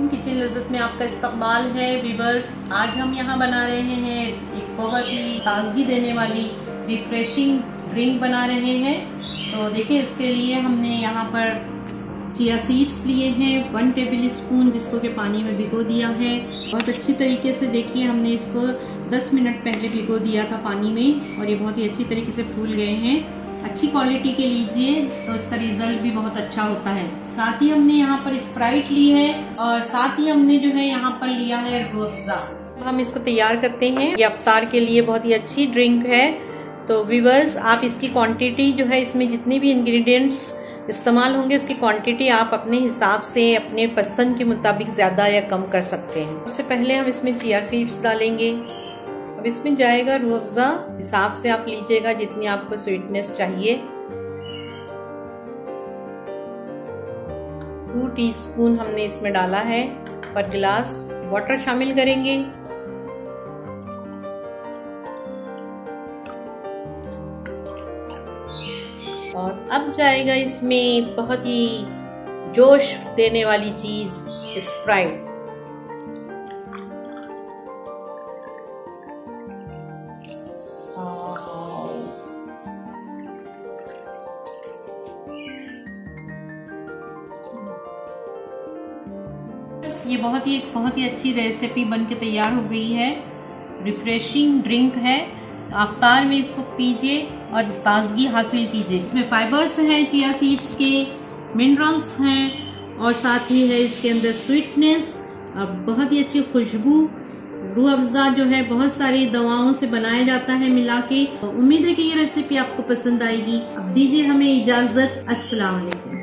अस्सलामुअलैकुम। किचन लज़्ज़त में आपका इस्तकबाल है व्यूअर्स। आज हम यहाँ बना रहे हैं एक बहुत ही ताजगी देने वाली रिफ्रेशिंग ड्रिंक बना रहे हैं। तो देखिए, इसके लिए हमने यहाँ पर चिया सीड्स लिए हैं 1 टेबल स्पून, जिसको कि पानी में भिगो दिया है। बहुत अच्छी तरीके से देखिए, हमने इसको 10 मिनट पहले भिगो दिया था पानी में और ये बहुत ही अच्छी तरीके से फूल गए हैं। अच्छी क्वालिटी के लीजिए तो इसका रिजल्ट भी बहुत अच्छा होता है। साथ ही हमने यहाँ पर स्प्राइट ली है और साथ ही हमने जो है यहाँ पर लिया है रूह अफ़ज़ा। हम इसको तैयार करते हैं। ये इफ्तार के लिए बहुत ही अच्छी ड्रिंक है। तो व्यूअर्स, आप इसकी क्वांटिटी जो है, इसमें जितने भी इंग्रेडिएंट्स इस्तेमाल होंगे उसकी क्वांटिटी आप अपने हिसाब से अपने पसंद के मुताबिक ज़्यादा या कम कर सकते हैं। उससे पहले हम इसमें चिया सीड्स डालेंगे। अब इसमें जाएगा रूह अफ़ज़ा। हिसाब से आप लीजिएगा जितनी आपको स्वीटनेस चाहिए। 2 टीस्पून हमने इसमें डाला है पर गिलास। वाटर शामिल करेंगे। और अब जाएगा इसमें बहुत ही जोश देने वाली चीज, स्प्राइट। ये बहुत ही अच्छी रेसिपी बन के तैयार हो गई है। रिफ्रेशिंग ड्रिंक है। अफ्तार में इसको पीजिए और ताजगी हासिल कीजिए। इसमें फाइबर्स हैं, चिया सीड्स के मिनरल्स हैं और साथ ही है इसके अंदर स्वीटनेस और बहुत ही अच्छी खुशबू। रूह अफ़ज़ा जो है बहुत सारी दवाओं से बनाया जाता है मिला के। उम्मीद है कि ये रेसिपी आपको पसंद आएगी। अब दीजिए हमें इजाजत। अस्सलाम वालेकुम।